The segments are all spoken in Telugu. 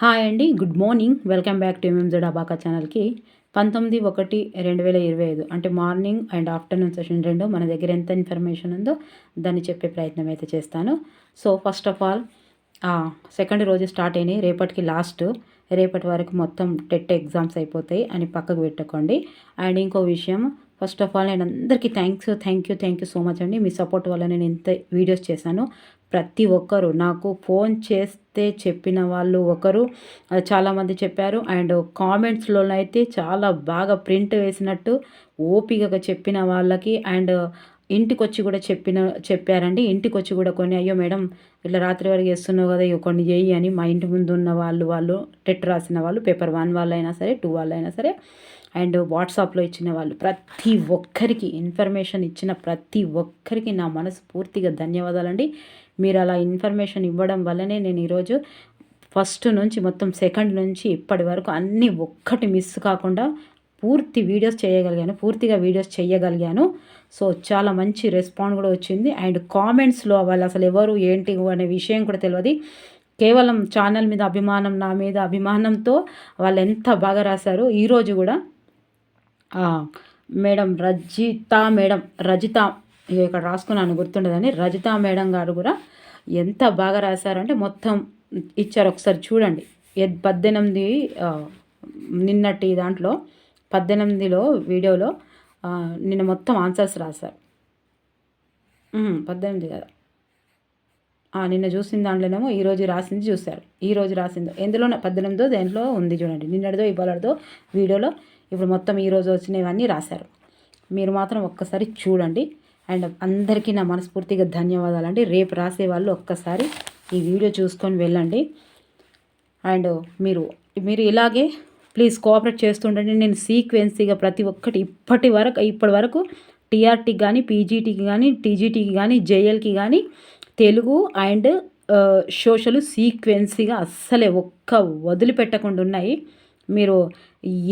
హాయ్ అండి, good morning. Welcome back to ఎంఎంజెడ్ abaca ఛానల్కి. 19/1/2025 అంటే మార్నింగ్ అండ్ ఆఫ్టర్నూన్ సెషన్ రెండు మన దగ్గర ఎంత ఇన్ఫర్మేషన్ ఉందో దాన్ని చెప్పే ప్రయత్నం అయితే చేస్తాను. So first of all second రోజు స్టార్ట్ అయినాయి, రేపటికి లాస్ట్. రేపటి వరకు మొత్తం టెట్ ఎగ్జామ్స్ అయిపోతాయి అని పక్కకు పెట్టుకోండి. అండ్ ఇంకో విషయం, ఫస్ట్ ఆఫ్ ఆల్ నేను అందరికీ థ్యాంక్ యూ సో మచ్ అండి. మీ సపోర్ట్ వల్ల నేను ఎంత వీడియోస్ చేశాను. ప్రతి ఒక్కరు నాకు ఫోన్ చేస్తే చెప్పిన వాళ్ళు ఒకరు చాలామంది చెప్పారు. అండ్ కామెంట్స్లోనైతే చాలా బాగా ప్రింట్ వేసినట్టు ఓపికగా చెప్పిన వాళ్ళకి అండ్ ఇంటికొచ్చి కూడా చెప్పారండి. ఇంటికొచ్చి కూడా కొన్ని, అయ్యో మేడం ఇట్లా రాత్రి వరకు చేస్తున్నావు కదా, ఇక కొన్ని చేయి అని మా ఇంటి ముందు ఉన్న వాళ్ళు టెట్ రాసిన వాళ్ళు, పేపర్ 1 వాళ్ళైనా సరే 2 వాళ్ళైనా సరే అండ్ వాట్సాప్లో ఇచ్చిన వాళ్ళు, ప్రతి ఒక్కరికి ఇన్ఫర్మేషన్ ఇచ్చిన ప్రతి ఒక్కరికి నా మనసు పూర్తిగా ధన్యవాదాలండి. మీరు అలా ఇన్ఫర్మేషన్ ఇవ్వడం వల్లనే నేను ఈరోజు ఫస్ట్ నుంచి మొత్తం సెకండ్ నుంచి ఇప్పటి వరకు అన్నీ ఒక్కటి మిస్ కాకుండా పూర్తిగా వీడియోస్ చేయగలిగాను. సో చాలా మంచి రెస్పాండ్ కూడా వచ్చింది. అండ్ కామెంట్స్లో వాళ్ళు అసలు ఎవరు ఏంటి అనే విషయం కూడా తెలియదు, కేవలం ఛానల్ మీద అభిమానం, నా మీద అభిమానంతో వాళ్ళు ఎంత బాగా రాశారు. ఈరోజు కూడా మేడం రజిత ఇక్కడ రాసుకున్నాను గుర్తుండదని, రజిత మేడం గారు కూడా ఎంత బాగా రాశారంటే మొత్తం ఇచ్చారు. ఒకసారి చూడండి. 18 నిన్నటి దాంట్లో 18లో వీడియోలో నిన్న మొత్తం ఆన్సర్స్ రాశారు. 18 కదా, నిన్న చూసిన దాంట్లోనేమో ఈరోజు రాసింది చూశారు. ఈరోజు రాసిందో ఎందులో 18దో దేంట్లో ఉంది చూడండి. నిన్నటిదో ఇవాళదో వీడియోలో ఇప్పుడు మొత్తం ఈరోజు వచ్చినవన్నీ రాశారు. మీరు మాత్రం ఒక్కసారి చూడండి. అండ్ అందరికీ నా మనస్ఫూర్తిగా ధన్యవాదాలండి. రేపు రాసే వాళ్ళు ఒక్కసారి ఈ వీడియో చూసుకొని వెళ్ళండి. అండ్ మీరు ఇలాగే ప్లీజ్ కోఆపరేట్ చేస్తుండండి. నేను సీక్వెన్సీగా ప్రతి ఒక్కటి ఇప్పటి వరకు టీఆర్టీకి కానీ, పీజీటీకి కానీ, టీజీటీకి కానీ, జేఎల్కి కానీ తెలుగు అండ్ సోషల్ సీక్వెన్సీగా అస్సలే ఒక్క వదిలిపెట్టకుండా ఉన్నాయి. మీరు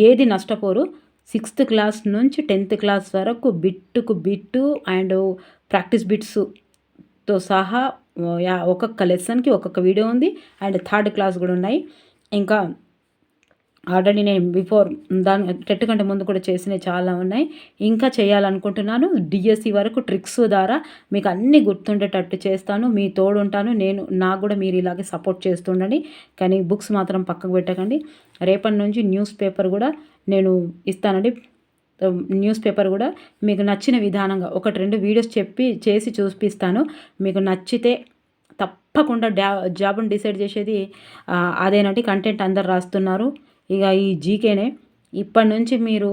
ఏది నష్టపోరు. 6th క్లాస్ నుంచి 10th క్లాస్ వరకు బిట్టు అండ్ ప్రాక్టీస్ బిట్స్తో సహా ఒక్కొక్క లెసన్కి ఒక్కొక్క వీడియో ఉంది. అండ్ 3rd క్లాస్ కూడా ఉన్నాయి. ఇంకా ఆల్రెడీ నేను బిఫోర్ దాని టెట్ కంటే ముందు కూడా చేసినవి చాలా ఉన్నాయి, ఇంకా చేయాలనుకుంటున్నాను. డిఎస్సి వరకు ట్రిక్స్ ద్వారా మీకు అన్నీ గుర్తుండేటట్టు చేస్తాను. మీ తోడు ఉంటాను. నాకు కూడా మీరు ఇలాగే సపోర్ట్ చేస్తుండండి. కానీ బుక్స్ మాత్రం పక్కకు పెట్టకండి. రేపటి నుంచి న్యూస్ పేపర్ కూడా నేను ఇస్తానండి. న్యూస్ పేపర్ కూడా మీకు నచ్చిన విధానంగా 1-2 వీడియోస్ చేసి చూపిస్తాను. మీకు నచ్చితే తప్పకుండా జాబ్ని డిసైడ్ చేసేది అదేనండి. కంటెంట్ అందరు రాస్తున్నారు. ఇక ఈ జీకేనే ఇప్పటి నుంచి మీరు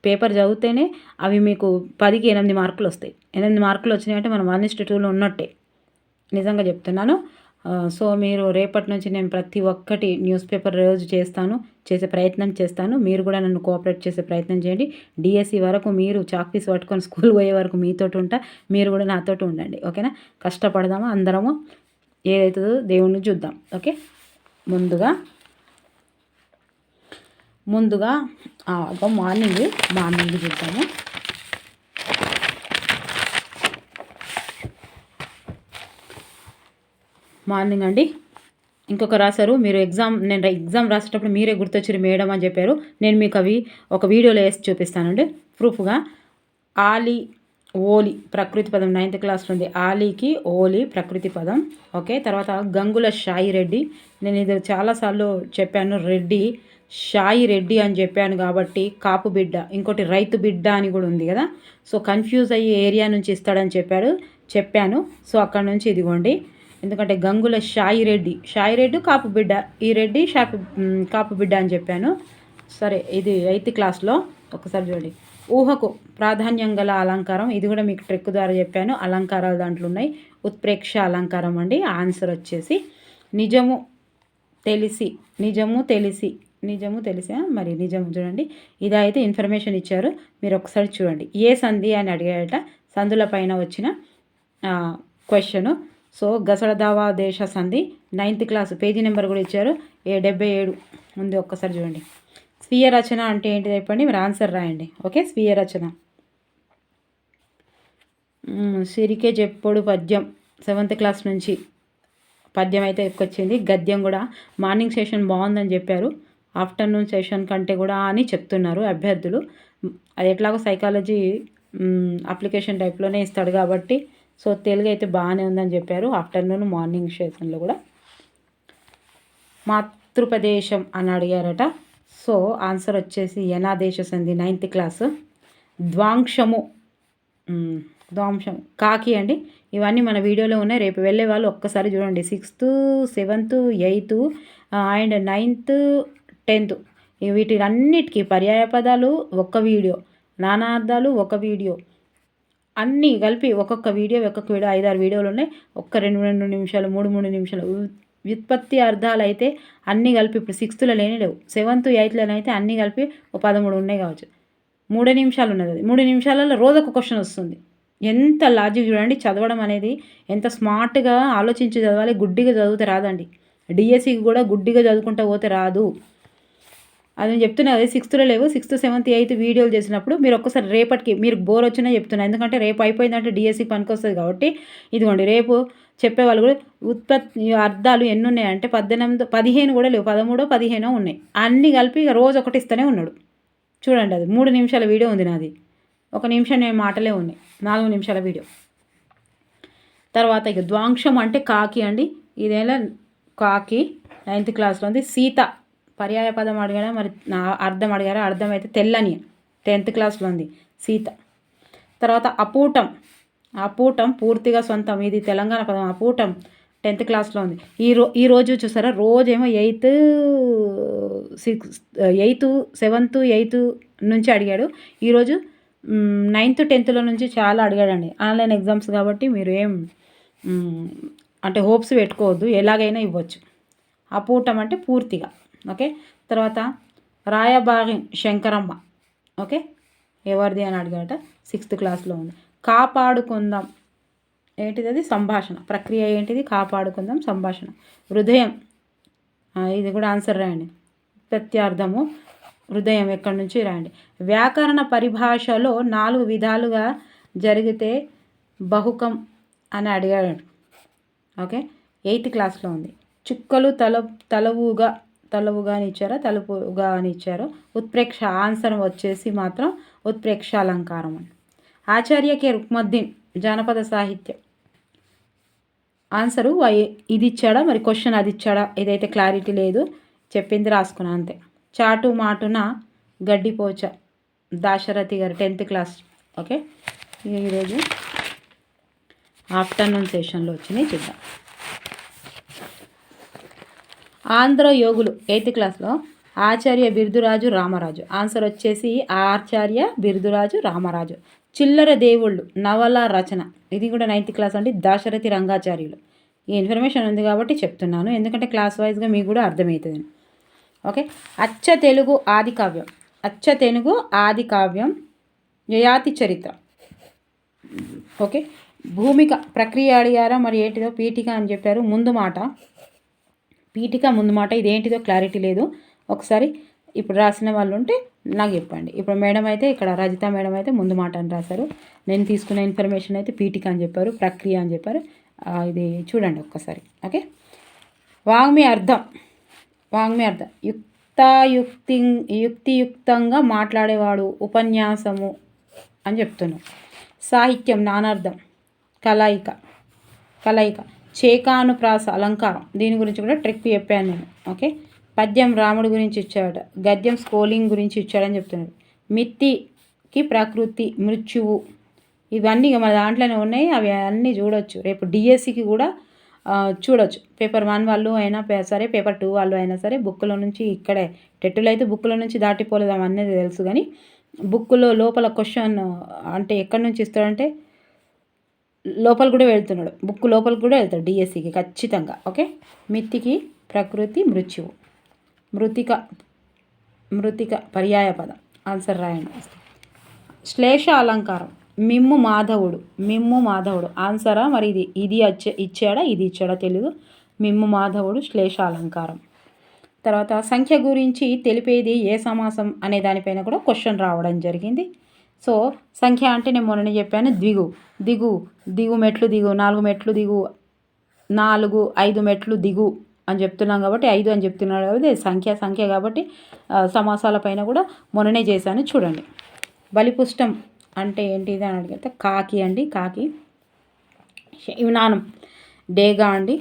పేపర్ చదివితేనే అవి మీకు 10కి 8 మార్కులు వస్తాయి. 8 మార్కులు వచ్చినాయంటే మనం 1:2లో ఉన్నట్టే, నిజంగా చెప్తున్నాను. సో మీరు రేపటి నుంచి నేను ప్రతి ఒక్కటి న్యూస్ పేపర్ రోజు చేసే ప్రయత్నం చేస్తాను. మీరు కూడా నన్ను కోఆపరేట్ చేసే ప్రయత్నం చేయండి. డిఎస్సి వరకు మీరు చాక్పీస్ పట్టుకొని స్కూల్ పోయే వరకు మీతోటి ఉంటా, మీరు కూడా నాతోటి ఉండండి. ఓకేనా? కష్టపడదామా అందరము, ఏదైతుందో దేవుణ్ణి చూద్దాం. ఓకే, ముందుగా మార్నింగ్ చూద్దాము. మార్నింగ్ అండి ఇంకొక రాశారు. నేను ఎగ్జామ్ రాసేటప్పుడు మీరే గుర్తొచ్చారు మేడం అని చెప్పారు. నేను మీకు అవి ఒక వీడియోలో వేసి చూపిస్తానండి ప్రూఫ్గా. ఆలి ఓలి ప్రకృతి పదం 9th క్లాస్లో ఉంది. ఆలీకి ఓలి ప్రకృతి పదం. ఓకే, తర్వాత గంగుల షాయి రెడ్డి. నేను ఇది చాలాసార్లు చెప్పాను, షాయి రెడ్డి అని చెప్పాను కాబట్టి కాపు బిడ్డ, ఇంకోటి రైతు బిడ్డ అని కూడా ఉంది కదా. సో కన్ఫ్యూజ్ అయ్యి ఏరియా నుంచి ఇస్తాడని చెప్పాను. సో అక్కడ నుంచి ఇదిగోండి. ఎందుకంటే గంగుల షాయి రెడ్డి కాపు బిడ్డ, ఈ రెడ్డి కాపు బిడ్డ అని చెప్పాను. సరే, ఇది 8th క్లాస్లో. ఒకసారి చూడండి. ఊహకు ప్రాధాన్యం గల అలంకారం, ఇది కూడా మీకు ట్రిక్ ద్వారా చెప్పాను. అలంకారాలు దాంట్లో ఉన్నాయి. ఉత్ప్రేక్ష అలంకారం అండి. ఆన్సర్ వచ్చేసి నిజము తెలిసి మరి నిజము చూడండి. ఇదైతే ఇన్ఫర్మేషన్ ఇచ్చారు, మీరు ఒకసారి చూడండి. ఏ సంధి అని అడిగాడట, సంధుల పైన వచ్చిన క్వశ్చను. సో గసడదావా దేశ సంధి 9th క్లాస్, పేజీ నెంబర్ కూడా ఇచ్చారు, 77 ఉంది. ఒక్కసారి చూడండి. స్వీయ రచన అంటే ఏంటి చెప్పండి, మీరు ఆన్సర్ రాయండి. ఓకే, స్వీయ రచన. సిరికే చెప్పుడు పద్యం 7th క్లాస్ నుంచి పద్యం అయితే ఎక్కువచ్చింది. గద్యం కూడా మార్నింగ్ సెషన్ బాగుందని చెప్పారు, ఆఫ్టర్నూన్ సెషన్ కంటే కూడా అని చెప్తున్నారు అభ్యర్థులు. అది ఎట్లాగో సైకాలజీ అప్లికేషన్ టైప్లోనే ఇస్తాడు కాబట్టి సో తెలుగు అయితే బాగానే ఉందని చెప్పారు ఆఫ్టర్నూన్ మార్నింగ్ సెషన్లో కూడా. మాతృప్రదేశం అని అడిగారట. సో ఆన్సర్ వచ్చేసి యనాదేశ సంధి 9th క్లాసు. ద్వాంశము కాకి అండి. ఇవన్నీ మన వీడియోలో ఉన్నాయి, రేపు వెళ్ళే వాళ్ళు ఒక్కసారి చూడండి. 6th 7th 8th and 9th 10th వీటి అన్నిటికీ పర్యాయ పదాలు ఒక్క వీడియో, నానార్థాలు ఒక వీడియో, అన్నీ కలిపి ఒక్కొక్క వీడియో 5-6 వీడియోలు ఉన్నాయి. ఒక్క 2 నిమిషాలు 3 నిమిషాలు. వ్యుత్పత్తి అర్థాలు అయితే అన్నీ కలిపి ఇప్పుడు 6thలో లేని లేవు, 7th 8thలోనైతే అన్నీ కలిపి 13 ఉన్నాయి కావచ్చు. 3 నిమిషాలు ఉన్నది, అది 3 నిమిషాలలో రోజొక క్వశ్చన్ వస్తుంది. ఎంత లాజిక్ చూడండి. చదవడం అనేది ఎంత స్మార్ట్గా ఆలోచించి చదవాలి. గుడ్డిగా చదివితే రాదండి. డిఎస్సికి కూడా గుడ్డిగా చదువుకుంటూ పోతే రాదు. అది నేను చెప్తున్నా కదా, 6thలో లేవు, 6th 7th 8th వీడియోలు చేసినప్పుడు మీరు ఒక్కసారి రేపటికి మీరు బోర్ వచ్చినా చెప్తున్నా, ఎందుకంటే రేపు అయిపోయిందంటే డిఎస్సి పనికి వస్తుంది కాబట్టి. ఇదిగోండి రేపు చెప్పేవాళ్ళు కూడా ఉత్పత్తి అర్థాలు ఎన్ని ఉన్నాయంటే 15 కూడా లేవు, 13 15 ఉన్నాయి. అన్నీ కలిపి రోజు ఒకటి ఇస్తూనే ఉన్నాడు. చూడండి, అది 3 నిమిషాల వీడియో ఉంది నాది, 1 నిమిషం నేను మాటలే ఉన్నాయి, 4 నిమిషాల వీడియో. తర్వాత ఇక ద్వాంశం అంటే కాకి అండి. ఇదేలా కాకి 9th క్లాస్లో ఉంది. సీత పర్యాయ పదం అడిగారా, మరి నా అర్థం అడిగారా? అర్థం అయితే తెల్లని 10th క్లాస్లో ఉంది సీత. తర్వాత అపూటం, అపూటం పూర్తిగా సొంతం, ఇది తెలంగాణ పదం. అపూటం 10th క్లాస్లో ఉంది. ఈరోజు చూసారా, రోజేమో 8th 7th 8th నుంచి అడిగాడు. ఈరోజు 9th 10thలో నుంచి చాలా అడిగాడండి. ఆన్లైన్ ఎగ్జామ్స్ కాబట్టి మీరు అంటే హోప్స్ పెట్టుకోవద్దు, ఎలాగైనా ఇవ్వచ్చు. అపూటం అంటే పూర్తిగా. ఓకే. తర్వాత రాయబారి శంకరమ్మ, ఓకే, ఎవరిది అని అడిగాట, 6th క్లాస్లో ఉంది. కాపాడుకుందాం ఏంటిది? అది సంభాషణ. ప్రక్రియ ఏంటిది? కాపాడుకుందాం సంభాషణ. హృదయం, ఇది కూడా ఆన్సర్ రాయండి. ప్రత్యర్థము హృదయం ఎక్కడి నుంచి రాయండి. వ్యాకరణ పరిభాషలో 4 విధాలుగా జరిగితే బహుకం అని అడిగాడు. ఓకే, 8th క్లాస్లో ఉంది. చుక్కలు తలవుగా అని ఇచ్చారా, తలుపుగా అని ఇచ్చారు. ఉత్ప్రేక్ష ఆన్సర్ వచ్చేసి మాత్రం ఉత్ప్రేక్ష అలంకారం అని. ఆచార్య కె రుక్మద్దీన్ జానపద సాహిత్యం. ఆన్సరు ఇది ఇచ్చాడా, మరి క్వశ్చన్ అది ఇచ్చాడా, ఇదైతే క్లారిటీ లేదు, చెప్పింది రాసుకున్నా అంతే. చాటు మాటున గడ్డిపోచ దాశరథి గారు 10th క్లాస్. ఓకే, ఈరోజు ఆఫ్టర్నూన్ సెషన్లో వచ్చినాయి చూద్దాం. ఆంధ్ర యోగులు 8th క్లాస్లో ఆచార్య బిర్దురాజు రామరాజు. ఆన్సర్ వచ్చేసి ఆచార్య బిర్దురాజు రామరాజు. చిల్లర దేవుళ్ళు నవల రచన, ఇది కూడా 9th క్లాస్ అండి, దాశరథి రంగాచార్యులు. ఈ ఇన్ఫర్మేషన్ ఉంది కాబట్టి చెప్తున్నాను, ఎందుకంటే క్లాస్ వైజ్గా మీకు కూడా అర్థమవుతుంది. ఓకే. అచ్చ తెలుగు ఆది కావ్యం యయాతి చరిత్ర. ఓకే. భూమిక ప్రక్రియ అడిగారా, మరి ఏంటిదో? పీఠిక అని చెప్పారు. ముందు మాట, పీఠిక ముందు మాట, ఇదేంటిదో క్లారిటీ లేదు. ఒకసారి ఇప్పుడు రాసిన వాళ్ళు ఉంటే నాకు చెప్పండి. ఇప్పుడు మేడం అయితే ఇక్కడ రజిత మేడం అయితే ముందు మాట అని రాశారు. నేను తీసుకున్న ఇన్ఫర్మేషన్ అయితే పీఠిక అని చెప్పారు, ప్రక్రియ అని చెప్పారు. ఇది చూడండి ఒక్కసారి. ఓకే. వాంగ్మయ అర్థం యుక్తియుక్తంగా మాట్లాడేవాడు, ఉపన్యాసము అని చెప్తున్నాం. సాహిత్యం నానార్థం, కలయిక, చేకానుప్రాస అలంకారం, దీని గురించి కూడా ట్రిక్ చెప్పాను నేను. ఓకే. పద్యం రాముడి గురించి ఇచ్చాడు, గద్యం స్కోలింగ్ గురించి ఇచ్చాడని చెప్తున్నాడు. మిత్తికి ప్రకృతి, మృత్యువు, ఇవన్నీ మన దాంట్లోనే ఉన్నాయి, అవి అన్నీ చూడొచ్చు. రేపు డిఎస్సికి కూడా చూడొచ్చు. పేపర్ 1 వాళ్ళు అయినా సరే, పేపర్ 2 వాళ్ళు అయినా సరే, బుక్లో నుంచి ఇక్కడే టెట్టులో అయితే బుక్లో నుంచి దాటిపోలేదాం అనేది తెలుసు, కానీ బుక్లో లోపల క్వశ్చన్ అంటే ఎక్కడి నుంచి ఇస్తాడంటే లోపల కూడా వెళ్తున్నాడు, బుక్ లోపలికి కూడా వెళ్తాడు డిఎస్సికి ఖచ్చితంగా. ఓకే. మిత్తికి ప్రకృతి, మృత్యువు. మృతిక పర్యాయ పదం, ఆన్సర్ రాయండి. శ్లేష అలంకారం, మిమ్ము మాధవుడు ఆన్సరా, మరి ఇది ఇచ్చాడా తెలీదు. మిమ్ము మాధవుడు శ్లేష అలంకారం. తర్వాత సంఖ్య గురించి తెలిపేది ఏ సమాసం అనే దానిపైన కూడా క్వశ్చన్ రావడం జరిగింది. సో సంఖ్య అంటే నేను మొన్న చెప్పాను, దిగు మెట్లు దిగు, 4 మెట్లు దిగు, 4, 5 మెట్లు దిగు అని చెప్తున్నాం కాబట్టి 5 అని చెప్తున్నాడు కాబట్టి సంఖ్య కాబట్టి సమాసాల పైన కూడా మొన్ననే చేశాను చూడండి. బలిపుష్టం అంటే ఏంటిది అని అడిగితే కాకి అండి. కాకి. శివనానం డేగా అండి.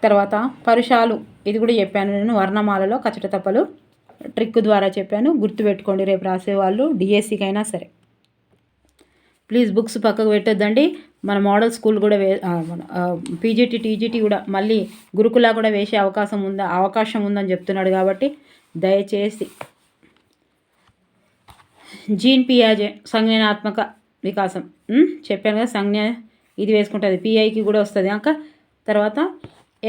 తర్వాత పరుషాలు ఇది కూడా చెప్పాను నేను వర్ణమాలలో కచట తప్పలు ట్రిక్ ద్వారా చెప్పాను. గుర్తుపెట్టుకోండి రేపు రాసేవాళ్ళు డిఎస్సికి అయినా సరే. ప్లీజ్ బుక్స్ పక్కకు పెట్టొద్దండి. మన మోడల్ స్కూల్ కూడా మన పీజీటీ టీజీటీ కూడా మళ్ళీ గురుకులా కూడా వేసే అవకాశం ఉందని చెప్తున్నాడు కాబట్టి దయచేసి జీన్ పియాజే సంజ్ఞానాత్మక వికాసం చెప్పాను కదా. సంజ్ఞ ఇది వేసుకుంటుంది, పిఐకి కూడా వస్తుంది. తర్వాత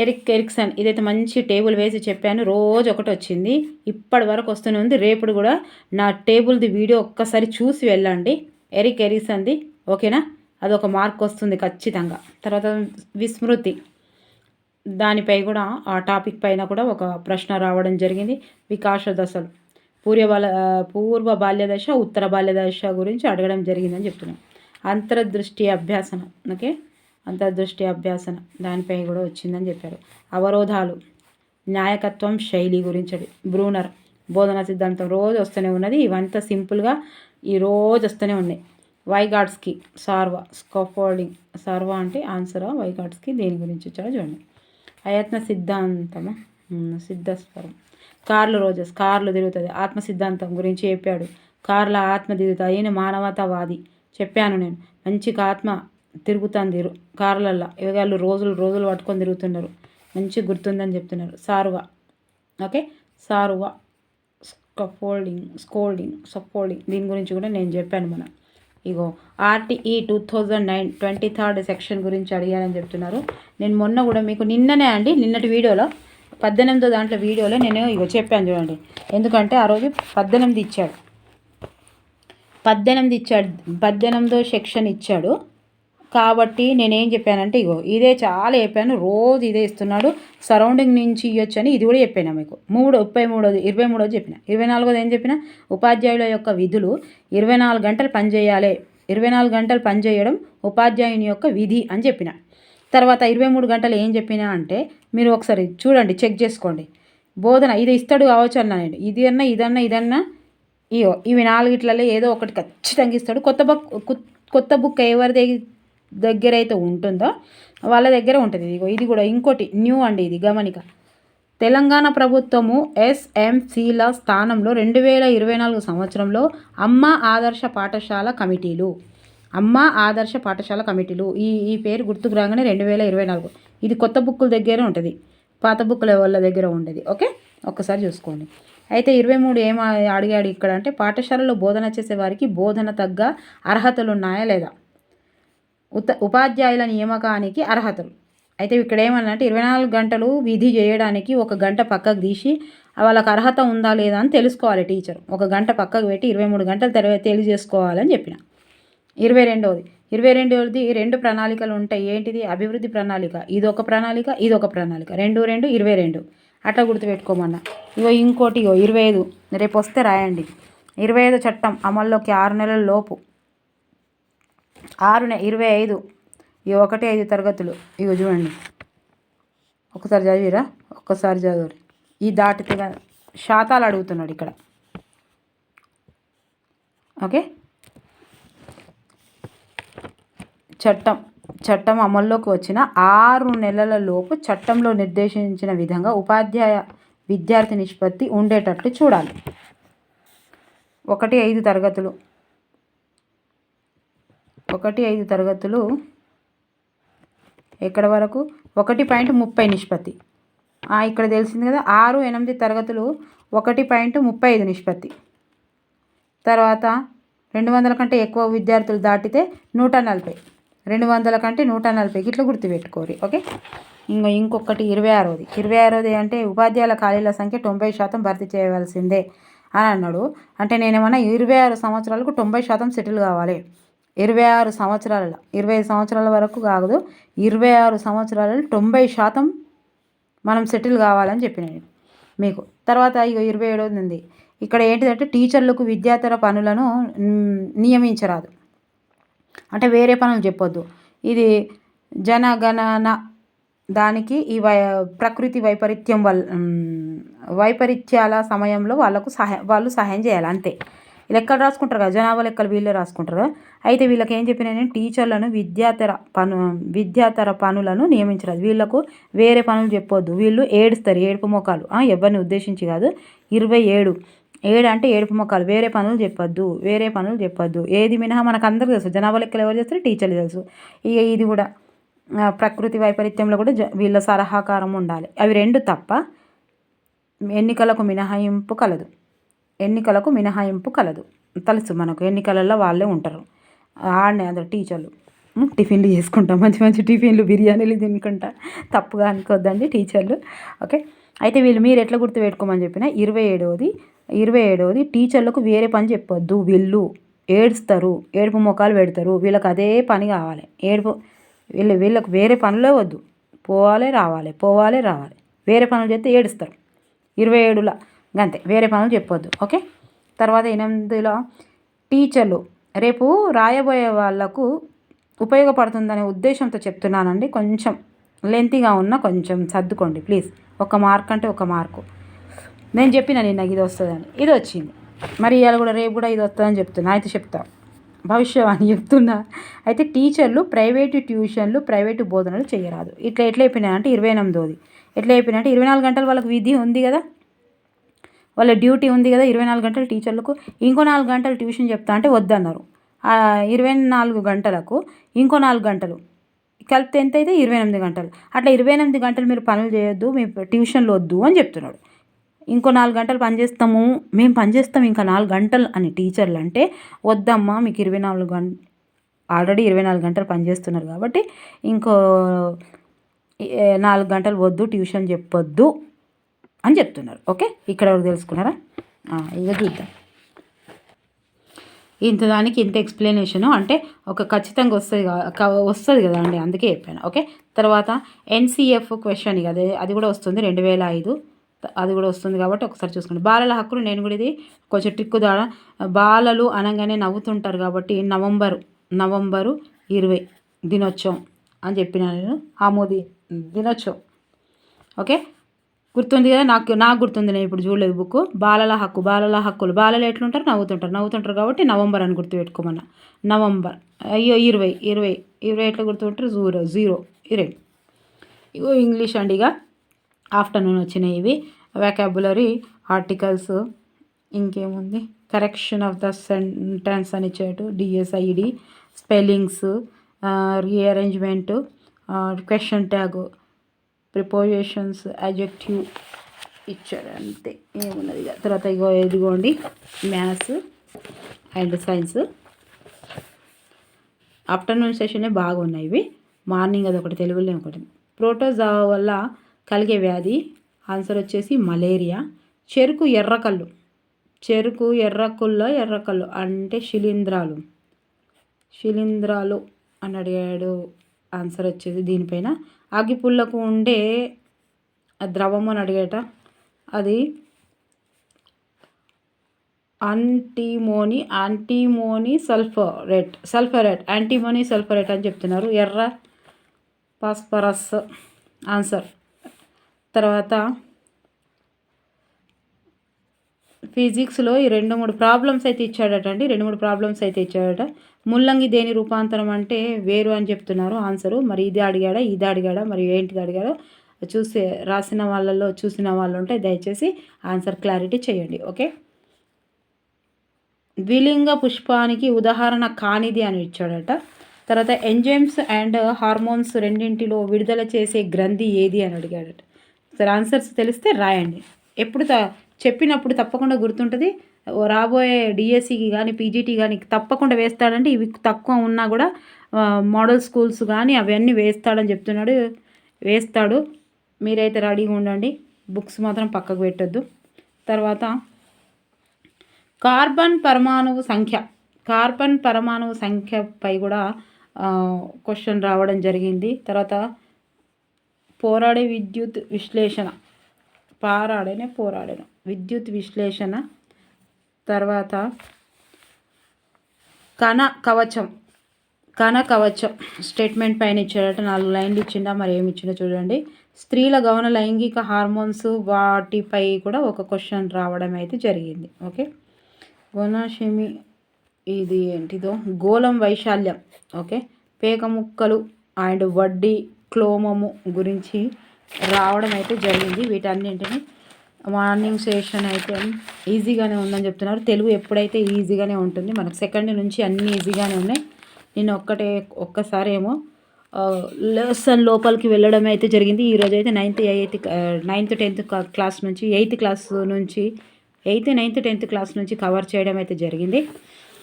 ఎరిక్సన్ ఇదైతే మంచి టేబుల్ వేసి చెప్పాను. రోజు ఒకటి వచ్చింది, ఇప్పటి వరకు వస్తూనే ఉంది. రేపు కూడా నా టేబుల్ది వీడియో ఒక్కసారి చూసి వెళ్ళండి. ఎరిక్సన్ది ఓకేనా, అదొక మార్క్ వస్తుంది ఖచ్చితంగా. తర్వాత విస్మృతి దానిపై కూడా ఆ టాపిక్ పైన కూడా ఒక ప్రశ్న రావడం జరిగింది. వికాస దశలు పూర్వ బాల్యదశ ఉత్తర బాల్యదశ గురించి అడగడం జరిగిందని చెప్తున్నాం. అంతర్దృష్టి అభ్యాసన ఓకే, అంతర్దృష్టి అభ్యాసన దానిపై కూడా వచ్చిందని చెప్పారు. అవరోధాలు న్యాయకత్వం శైలి గురించి బ్రూనర్ బోధనా సిద్ధాంతం రోజు వస్తూనే ఉన్నది. ఇవంతా సింపుల్గా ఈ రోజు వస్తూనే ఉన్నాయి. వైగాట్స్కి సార్వా స్కాఫోల్డింగ్ సార్వా అంటే ఆన్సరా, వైగాట్స్కి దేని గురించి వచ్చారో చూడండి. అయత్న సిద్ధాంతము సిద్ధస్వరం కార్లు తిరుగుతుంది ఆత్మ సిద్ధాంతం గురించి చెప్పాడు. కార్ల ఆత్మ తిరుగుతుంది, ఈయన మానవతావాది చెప్పాను నేను. మంచిగా ఆత్మ తిరుగుతుంది కార్లల్లో, ఇవాళ రోజులు పట్టుకొని తిరుగుతున్నారు, మంచిగా గుర్తుందని చెప్తున్నారు. సార్వా ఓకే, సార్వా స్కాఫోల్డింగ్ దీని గురించి కూడా నేను చెప్పాను. మన ఇగో RTE 2009 23rd సెక్షన్ గురించి అడిగారని చెప్తున్నారు. నేను మొన్న కూడా మీకు నిన్నటి వీడియోలో 18వ దాంట్లో వీడియోలో నేను ఇగో చెప్పాను చూడండి. ఎందుకంటే ఆ రోజు 18 ఇచ్చాడు, 18వ సెక్షన్ ఇచ్చాడు కాబట్టి నేనేం చెప్పానంటే ఇగో ఇదే చాలా చెప్పాను. రోజు ఇదే ఇస్తున్నాడు, సరౌండింగ్ నుంచి ఇవ్వచ్చు అని ఇది కూడా చెప్పాను మీకు. 23వ చెప్పిన. 24వ ఏం చెప్పిన, ఉపాధ్యాయుల యొక్క విధులు 24 గంటలు పనిచేయాలి, 24 గంటలు పనిచేయడం ఉపాధ్యాయుని యొక్క విధి అని చెప్పిన. తర్వాత 23 గంటలు ఏం చెప్పినా అంటే మీరు ఒకసారి చూడండి, చెక్ చేసుకోండి. బోధన ఇది ఇస్తాడు కావచ్చు అన్నా నేను, ఇదన్నా ఇవి 4 ఏదో ఒకటి ఖచ్చితంగా ఇస్తాడు. కొత్త బుక్ ఎవరి దగ్గర అయితే ఉంటుందో వాళ్ళ దగ్గర ఉంటుంది. ఇది కూడా ఇంకోటి న్యూ అండి, ఇది గమనిక. తెలంగాణ ప్రభుత్వము SMCల స్థానంలో 2024 సంవత్సరంలో అమ్మ ఆదర్శ పాఠశాల కమిటీలు ఈ పేరు గుర్తుకు రాగానే 2024 ఇది కొత్త బుక్కుల దగ్గర ఉంటుంది, పాత బుక్కుల వాళ్ళ దగ్గర ఉండేది. ఓకే, ఒక్కసారి చూసుకోండి. అయితే 23 ఏం అడిగాడు ఇక్కడ అంటే పాఠశాలలో బోధన చేసే వారికి బోధన తగ్గ అర్హతలు ఉన్నాయా లేదా, ఉపాధ్యాయుల నియామకానికి అర్హతలు. అయితే ఇక్కడ ఏమన్నంటే 24 గంటలు విధి చేయడానికి 1 గంట పక్కకు తీసి వాళ్ళకి అర్హత ఉందా లేదా అని తెలుసుకోవాలి టీచర్. 1 గంట పక్కకు పెట్టి 23 గంటలు తెలియజేసుకోవాలని చెప్పిన. 22ది 2 ప్రణాళికలు ఉంటాయి. ఏంటిది, అభివృద్ధి ప్రణాళిక, ఇదొక ప్రణాళిక 22 అట్లా గుర్తుపెట్టుకోమన్నా. ఇంకోటి 25 రేపు వస్తే రాయండి. 25 చట్టం అమల్లోకి 6 నెలల లోపు 25 1-5 తరగతులు చూడండి. ఒకసారి చదివిరా, ఒక్కసారి చదువురి. ఈ దాటితే శాతాలు అడుగుతున్నాడు ఇక్కడ. ఓకే, చట్టం అమల్లోకి వచ్చిన 6 నెలల లోపు చట్టంలో నిర్దేశించిన విధంగా ఉపాధ్యాయ విద్యార్థి నిష్పత్తి ఉండేటట్లు చూడాలి. 1-5 తరగతులు ఎక్కడ వరకు 1.30 నిష్పత్తి. ఇక్కడ తెలిసింది కదా. 6-8 తరగతులు 1.35 నిష్పత్తి. తర్వాత 200 కంటే ఎక్కువ విద్యార్థులు దాటితే 140, 200 కంటే 140 ఇట్లా గుర్తుపెట్టుకోరు. ఓకే, ఇంకొకటి 26ది అంటే ఉపాధ్యాయుల ఖాళీల సంఖ్య 90% భర్తీ చేయవలసిందే అని అన్నాడు. అంటే నేనేమన్నా 26 సంవత్సరాలకు 90% సెటిల్ కావాలి. 26 సంవత్సరాలలో 25 సంవత్సరాల వరకు కాదు, 26 సంవత్సరాలలో 90% మనం సెటిల్ కావాలని చెప్పిన మీకు. తర్వాత 27ది ఉంది. ఇక్కడ ఏంటిదంటే టీచర్లకు విద్యార్థుల పనులను నియమించరాదు, అంటే వేరే పనులు చెప్పొద్దు. ఇది జనగణన దానికి ఈ ప్రకృతి వైపరీత్యాల సమయంలో వాళ్ళు సహాయం చేయాలి అంతే. లెక్కలు రాసుకుంటారు కదా, జనాభా లెక్కలు వీళ్ళే రాసుకుంటారు కదా. అయితే వీళ్ళకి ఏం చెప్పినా నేను టీచర్లను విద్యాతర పనులను నియమించరాదు. వీళ్ళకు వేరే పనులు చెప్పొద్దు. వీళ్ళు ఏడుస్తారు, ఏడుపు మొఖాలు. ఎవరిని ఉద్దేశించి కాదు. 27 అంటే ఏడుపు మొక్కలు. వేరే పనులు చెప్పొద్దు. ఏది మినహా మనకు అందరికీ తెలుసు, జనాభా లెక్కలు ఎవరు చేస్తారు, టీచర్లు తెలుసు. ఇక ఇది కూడా ప్రకృతి వైపరీత్యంలో కూడా వీళ్ళ సలహాకారం ఉండాలి. అవి 2 తప్ప ఎన్నికలకు మినహాయింపు కలదు. తెలుసు మనకు, ఎన్నికలలో వాళ్ళే ఉంటారు. ఆడనే అందరు టీచర్లు టిఫిన్లు చేసుకుంటాం, మంచి మంచి టిఫిన్లు, బిర్యానీలు తినుకుంటా. తప్పుగా అనుకోద్దండి టీచర్లు. ఓకే. అయితే మీరు ఎట్లా గుర్తుపెట్టుకోమని చెప్పిన 27ది టీచర్లకు వేరే పని చెప్పొద్దు. వీళ్ళు ఏడుస్తారు, ఏడుపు ముఖాలు పెడతారు. వీళ్ళకి అదే పని కావాలి. వీళ్ళకు వేరే పనులే వద్దు. పోవాలి రావాలి. వేరే పనులు చేస్తే ఏడుస్తారు. 27ల అంతే, వేరే పనులు చెప్పొద్దు. ఓకే. తర్వాత 8లో టీచర్లు రేపు రాయబోయే వాళ్ళకు ఉపయోగపడుతుందనే ఉద్దేశంతో చెప్తున్నానండి. కొంచెం లెంతీగా ఉన్న కొంచెం సర్దుకోండి ప్లీజ్. 1 మార్క్ అంటే 1 మార్కు. నేను చెప్పిన నిన్న ఇది వస్తుందని, ఇది వచ్చింది. మరి ఇవాళ కూడా, రేపు కూడా ఇది వస్తుందని చెప్తున్నా. అయితే చెప్తా, భవిష్యవాణి చెప్తున్నా. అయితే టీచర్లు ప్రైవేటు ట్యూషన్లు, ప్రైవేటు బోధనలు చేయరాదు. ఎట్లా అయిపోయినాయంటే 28ది ఎట్లా అయిపోయినాయంటే 24 గంటలు వాళ్ళకి విధి ఉంది కదా, వాళ్ళ డ్యూటీ ఉంది కదా. 24 గంటలు టీచర్లకు, ఇంకో 4 గంటలు ట్యూషన్ చెప్తా అంటే వద్దన్నారు. 24 గంటలకు ఇంకో 4 గంటలు కలిపితే ఎంత అయితే 28 గంటలు. అట్లా 28 గంటలు మీరు పనులు చేయొద్దు, మీ ట్యూషన్లు వద్దు అని చెప్తున్నాడు. ఇంకో 4 గంటలు మేము పనిచేస్తాం ఇంకా 4 గంటలు అని టీచర్లు అంటే, వద్దమ్మా మీకు 24 గంటలు, ఆల్రెడీ 24 గంటలు పనిచేస్తున్నారు కాబట్టి ఇంకో 4 గంటలు వద్దు, ట్యూషన్ చెప్పొద్దు అని చెప్తున్నారు. ఓకే. ఇక్కడ వరకు తెలుసుకున్నారా? ఇక చూద్దాం. దానికి ఇంత ఎక్స్ప్లెనేషను అంటే ఒక ఖచ్చితంగా వస్తుంది కదా అండి, అందుకే చెప్పాను. ఓకే. తర్వాత NCF క్వశ్చన్, ఇక అది కూడా వస్తుంది 2005, అది కూడా వస్తుంది కాబట్టి ఒకసారి చూసుకోండి. బాలల హక్కులు, నేను కూడా ఇది కొంచెం ట్రిక్ ద్వారా, బాలలు అనగానే నవ్వుతుంటారు కాబట్టి నవంబరు 20 దినోత్సవం అని చెప్పిన నేను, ఆమోది దినోత్సవం. ఓకే. గుర్తుంది కదా, నాకు గుర్తుంది, నేను ఇప్పుడు చూడలేదు బుక్. బాలల హక్కులు, బాలలు ఎట్లుంటారు, నవ్వుతుంటారు కాబట్టి నవంబర్ అని గుర్తుపెట్టుకోమన్నా. నవంబర్ 20 ఎట్లా గుర్తుపెట్టారు, 0 20. ఇగో ఇంగ్లీష్ అండి. ఇక ఆఫ్టర్నూన్ వచ్చినాయి ఇవి. వ్యాకాబులరీ, ఆర్టికల్స్, ఇంకేముంది, కరెక్షన్ ఆఫ్ ద సెంటెన్స్ అని ఇచ్చాడు, DSID, spellings, rearrangement, question tag, prepositions, adjective ఇచ్చాడు అంతే, ఏమున్నది. తర్వాత ఇదిగోండి మ్యాథ్స్ అండ్ సైన్స్. ఆఫ్టర్నూన్ సెషనే బాగున్నాయి ఇవి. మార్నింగ్ అది ఒకటి, తెలుగులో ఒకటి. ప్రోటోజోవా వల్ల కలిగే వ్యాధి, ఆన్సర్ వచ్చేసి మలేరియా. చెరుకు ఎర్రకళ్ళు అంటే శిలీంధ్రాలు అని అడిగాడు. ఆన్సర్ వచ్చేసి దీనిపైన. అగ్గిపుల్లకు ఉండే ద్రవము అని అడిగేట, అది యాంటీమోనీ సల్ఫరేట్ అని చెప్తున్నారు. ఎర్ర ఫాస్ఫరస్ ఆన్సర్. తర్వాత ఫిజిక్స్లో ఈ 2-3 ప్రాబ్లమ్స్ అయితే ఇచ్చాడట. ముల్లంగి దేని రూపాంతరం అంటే వేరు అని చెప్తున్నారు ఆన్సరు. మరి ఇది అడిగాడా మరి ఏంటిది అడిగాడో చూసిన వాళ్ళు ఉంటే దయచేసి ఆన్సర్ క్లారిటీ చేయండి. ఓకే. ద్విలింగ పుష్పానికి ఉదాహరణ కానిది అని ఇచ్చాడట. తర్వాత ఎంజైమ్స్ అండ్ హార్మోన్స్ రెండింటిలో విడుదల చేసే గ్రంథి ఏది అని అడిగాడట. సరే, ఆన్సర్స్ తెలిస్తే రాయండి. చెప్పినప్పుడు తప్పకుండా గుర్తుంటుంది. రాబోయే DSCకి కానీ PGT కానీ తప్పకుండా వేస్తాడంటే, ఇవి తక్కువ ఉన్నా కూడా మోడల్ స్కూల్స్ కానీ అవన్నీ వేస్తాడు. మీరైతే రెడీగా ఉండండి, బుక్స్ మాత్రం పక్కకు పెట్టొద్దు. తర్వాత కార్బన్ పరమాణువు సంఖ్యపై కూడా క్వశ్చన్ రావడం జరిగింది. తర్వాత పోరాడే విద్యుత్ విశ్లేషణ. తర్వాత కణ కవచం స్టేట్మెంట్ పైన ఇచ్చాడట 4 లైన్లు ఇచ్చిండా మరి ఏమి ఇచ్చిండో చూడండి. స్త్రీల గౌన లైంగిక హార్మోన్స్ వాటిపై కూడా ఒక క్వశ్చన్ రావడం అయితే జరిగింది. ఓకే, గొనషెమి ఇది ఏంటిదో గోళం వైశాల్యం, ఓకే, పేక ముక్కలు అండ్ వడ్డీ క్లోమము గురించి రావడం అయితే జరిగింది. వీటన్నింటిని మార్నింగ్ సెషన్ అయితే ఈజీగానే ఉందని చెప్తున్నారు. తెలుగు ఎప్పుడైతే ఈజీగానే ఉంటుంది, మనకు సెకండ్ నుంచి అన్నీ ఈజీగానే ఉన్నాయి. నేను ఒక్కసారి ఏమో లెసన్ లోపలికి వెళ్ళడం అయితే జరిగింది. ఈరోజు అయితే 9th 10th క్లాస్ నుంచి 8th క్లాస్ నుంచి 8th 9th 10th క్లాస్ నుంచి కవర్ చేయడం అయితే జరిగింది.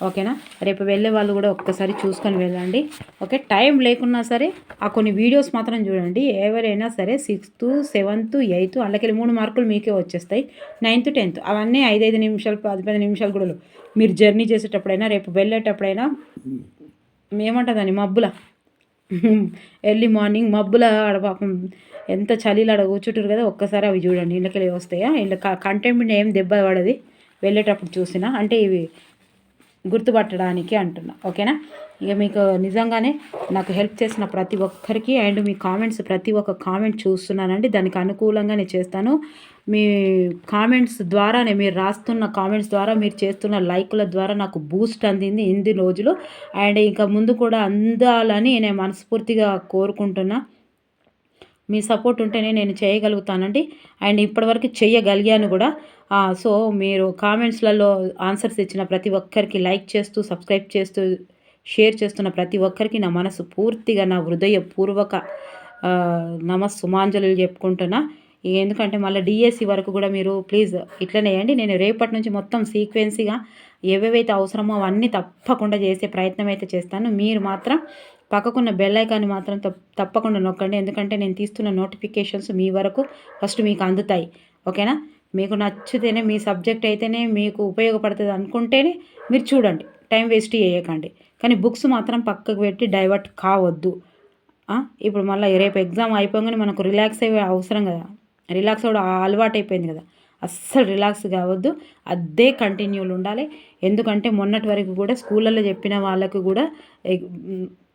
ఓకేనా, రేపు వెళ్ళే వాళ్ళు కూడా ఒక్కసారి చూసుకొని వెళ్ళండి. ఓకే, టైం లేకున్నా సరే ఆ కొన్ని వీడియోస్ మాత్రం చూడండి. ఎవరైనా సరే 6th 7th 8th అందులోకి 3 మార్కులు మీకే వచ్చేస్తాయి. 9th 10th అవన్నీ 5 నిమిషాలు 10 నిమిషాలు కూడా మీరు జర్నీ చేసేటప్పుడైనా రేపు వెళ్ళేటప్పుడైనా ఏమంటుందని మబ్బుల ఎర్లీ మార్నింగ్ మబ్బుల పాపం ఎంత చలిలో ఆడ కూర్చుంటారు కదా, ఒక్కసారి అవి చూడండి. ఇంట్లోకి వస్తాయా, ఇంట్లో కంటెంట్ ఏం దెబ్బ పడది వెళ్ళేటప్పుడు చూసినా, అంటే ఇవి గుర్తుపట్టడానికి అంటున్నా. ఓకేనా, ఇక మీకు నిజంగానే నాకు హెల్ప్ చేసిన ప్రతి ఒక్కరికి అండ్ మీ కామెంట్స్ ప్రతి ఒక్క కామెంట్ చూస్తున్నానండి. దానికి అనుకూలంగా నేను చేస్తాను. మీ కామెంట్స్ ద్వారానే, మీరు రాస్తున్న కామెంట్స్ ద్వారా, మీరు చేస్తున్న లైకుల ద్వారా నాకు బూస్ట్ అందింది ఇన్ని రోజులు. అండ్ ఇంకా ముందు కూడా అందాలని నేను మనస్ఫూర్తిగా కోరుకుంటున్నా. మీ సపోర్ట్ ఉంటేనే నేను చేయగలుగుతానండి. అండ్ ఇప్పటివరకు చేయగలిగాను కూడా. సో మీరు కామెంట్స్లలో ఆన్సర్స్ ఇచ్చిన ప్రతి ఒక్కరికి లైక్ చేస్తూ, సబ్స్క్రైబ్ చేస్తూ, షేర్ చేస్తున్న ప్రతి ఒక్కరికి నా మనసు పూర్తిగా, నా హృదయపూర్వక నమస్సుమాంజలు చెప్పుకుంటున్నా. ఎందుకంటే మళ్ళీ డిఎస్సి వరకు కూడా మీరు ప్లీజ్ ఇట్లనే వేయండి. నేను రేపటి నుంచి మొత్తం సీక్వెన్సీగా ఏవేవైతే అవసరమో అవన్నీ తప్పకుండా చేసే ప్రయత్నం అయితే చేస్తాను. మీరు మాత్రం పక్కకున్న బెల్ ఐకాన్ని మాత్రం తప్పకుండా నొక్కండి. ఎందుకంటే నేను తీస్తున్న నోటిఫికేషన్స్ మీ వరకు ఫస్ట్ మీకు అందుతాయి. ఓకేనా, మీకు నచ్చితేనే, మీ సబ్జెక్ట్ అయితేనే మీకు ఉపయోగపడుతుంది అనుకుంటేనే మీరు చూడండి, టైం వేస్ట్ చేయకండి. కానీ బుక్స్ మాత్రం పక్కకు పెట్టి డైవర్ట్ కావద్దు. ఇప్పుడు మళ్ళీ రేపు ఎగ్జామ్ అయిపోగానే మనకు రిలాక్స్ అయ్యే అవసరం కదా, రిలాక్స్ అవ్వడం అలవాటు అయిపోయింది కదా, అస్సలు రిలాక్స్ కావద్దు. అదే కంటిన్యూలు ఉండాలి. ఎందుకంటే మొన్నటి వరకు కూడా స్కూళ్ళల్లో చెప్పిన వాళ్ళకు కూడా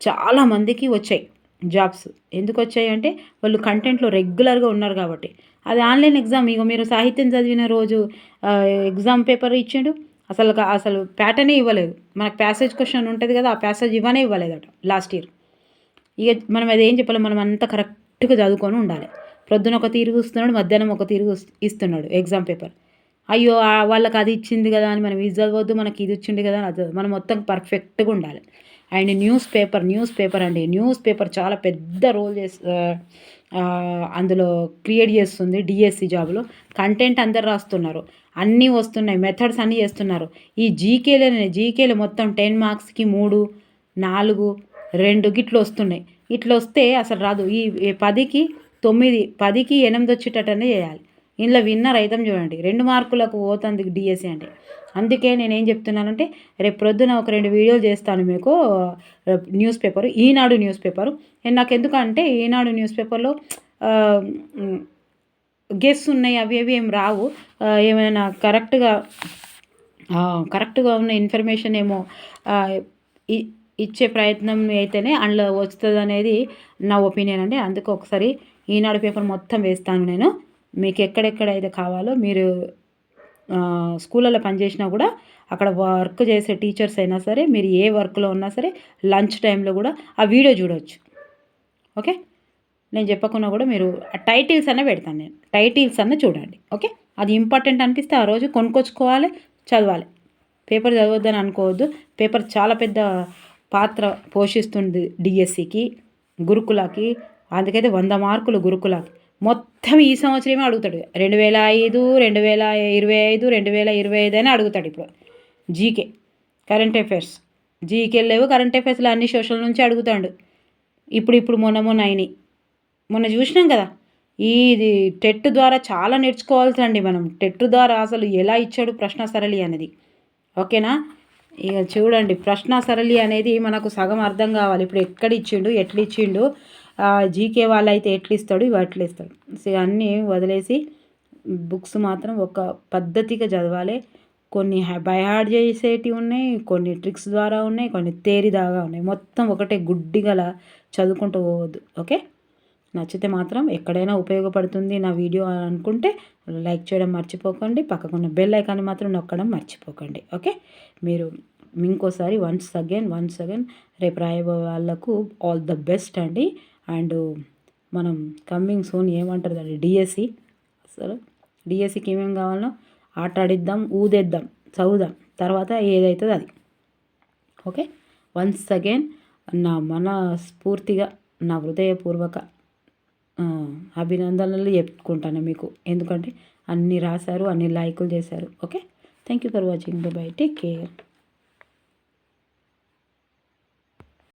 చాలామందికి వచ్చాయి జాబ్స్. ఎందుకు వచ్చాయి అంటే వాళ్ళు కంటెంట్లో రెగ్యులర్గా ఉన్నారు కాబట్టి. అది ఆన్లైన్ ఎగ్జామ్. ఇక మీరు సాహిత్యం చదివిన రోజు ఎగ్జామ్ పేపర్ ఇచ్చిండు, అసలు ప్యాటర్నే ఇవ్వలేదు. మనకు ప్యాసేజ్ క్వశ్చన్ ఉంటుంది కదా, ఆ ప్యాసేజ్ ఇవ్వలేదట లాస్ట్ ఇయర్. ఇక మనం అది ఏం చెప్పాలి, మనం అంతా కరెక్ట్గా చదువుకొని ఉండాలి. ప్రొద్దున ఒక తీరుగు ఇస్తున్నాడు, మధ్యాహ్నం ఒక తీరుగు ఇస్తున్నాడు ఎగ్జామ్ పేపర్. అయ్యో వాళ్ళకి అది ఇచ్చింది కదా అని మనం ఇది చదవద్దు, మనకి ఇది ఇచ్చింది కదా అని అది మనం మొత్తం పర్ఫెక్ట్గా ఉండాలి. అండ్ న్యూస్ పేపర్ అండి, న్యూస్ పేపర్ చాలా పెద్ద రోల్ అందులో క్రియేట్ చేస్తుంది డిఎస్సి జాబ్లో. కంటెంట్ అందరు రాస్తున్నారు, అన్నీ వస్తున్నాయి, మెథడ్స్ అన్నీ చేస్తున్నారు. ఈ జీకేలు మొత్తం 10 మార్క్స్కి 3, 4, 2 గిట్లు వస్తున్నాయి. ఇట్లా వస్తే అసలు రాదు. ఈ 10కి 9, 10కి 8 వచ్చేటట్టనే చేయాలి. ఇందులో విన్నర్ అయితే చూడండి 2 మార్కులకు పోతుంది డిఎస్సి అంటే. అందుకే నేనేం చెప్తున్నానంటే రేపు ప్రొద్దున ఒక 2 వీడియోలు చేస్తాను మీకు. న్యూస్ పేపరు, ఈనాడు న్యూస్ పేపరు. నాకు ఎందుకంటే ఈనాడు న్యూస్ పేపర్లో గెస్ ఉన్నాయి, అవి ఏం రావు. ఏమైనా కరెక్ట్గా ఉన్న ఇన్ఫర్మేషన్ ఏమో ఇచ్చే ప్రయత్నం అయితేనే అందులో వస్తుంది అనేది నా ఒపీనియన్ అండి. అందుకు ఒకసారి ఈనాడు పేపర్ మొత్తం వేస్తాను నేను. మీకు ఎక్కడెక్కడైతే కావాలో, మీరు స్కూళ్ళలో పనిచేసినా కూడా అక్కడ వర్క్ చేసే టీచర్స్ అయినా సరే, మీరు ఏ వర్క్లో ఉన్నా సరే లంచ్ టైంలో కూడా ఆ వీడియో చూడవచ్చు. ఓకే, నేను చెప్పకుండా కూడా మీరు టైటిల్స్ అన్న పెడతాను, నేను టైటిల్స్ అన్న చూడండి. ఓకే, అది ఇంపార్టెంట్ అనిపిస్తే ఆ రోజు కొనుక్కొచ్చుకోవాలి, చదవాలి. పేపర్ చదవద్దని అనుకోవద్దు. పేపర్ చాలా పెద్ద పాత్ర పోషిస్తుంది డిఎస్సికి, గురుకులకి. అందుకైతే 100 మార్కులు గురుకులకి. మొత్తం ఈ సంవత్సరమే అడుగుతాడు. 2005, 2025, 2025 అయినా అడుగుతాడు. ఇప్పుడు జీకే, కరెంట్ అఫైర్స్, జీకే లేవు, కరెంట్ అఫైర్స్లో అన్ని సోషల్ నుంచి అడుగుతాడు. ఇప్పుడు మొన్న అయినాయి, మొన్న చూసినాం కదా. ఇది టెట్ ద్వారా చాలా నేర్చుకోవాల్సిందండి మనం. టెట్ ద్వారా అసలు ఎలా ఇచ్చాడు ప్రశ్న సరళి అనేది. ఓకేనా, ఇక చూడండి, ప్రశ్న సరళి అనేది మనకు సగం అర్థం కావాలి. ఇప్పుడు ఎక్కడ ఇచ్చిండు, ఎట్లా ఇచ్చిండు, జీకే వాళ్ళు అయితే ఎట్లా ఇస్తాడు, ఇవి అట్లా ఇస్తాడు. సో అన్నీ వదిలేసి బుక్స్ మాత్రం ఒక పద్ధతిగా చదవాలి. కొన్ని బై హార్ట్ చేసేటివి ఉన్నాయి, కొన్ని ట్రిక్స్ ద్వారా ఉన్నాయి, కొన్ని థియరీ దాగా ఉన్నాయి. మొత్తం ఒకటే గుడ్డిగల చదువుకుంటూ పోవద్దు. ఓకే, నచ్చితే మాత్రం ఎక్కడైనా ఉపయోగపడుతుంది నా వీడియో అనుకుంటే లైక్ చేయడం మర్చిపోకండి. పక్కకున్న బెల్ ఐకాన్ని మాత్రం నొక్కడం మర్చిపోకండి. ఓకే, మీరు ఇంకోసారి వన్స్ అగైన్ రేపు రాయబోయే వాళ్ళకు ఆల్ ద బెస్ట్ అండి. అండ్ మనం కమ్మింగ్ సూన్ ఏమంటారు దాన్ని, డిఎస్సి. అసలు డిఎస్సికి ఏమేమి కావాలో ఆటాడిద్దాం, ఊదేద్దాం, చదువుదాం, తర్వాత ఏదవుతుంది అది. ఓకే, వన్స్ అగైన్ నా మనస్ఫూర్తిగా నా హృదయపూర్వక అభినందనలు చెప్పుకుంటాను మీకు. ఎందుకంటే అన్ని రాశారు, అన్ని లైకులు చేశారు. Okay, thank you for watching. By, take care.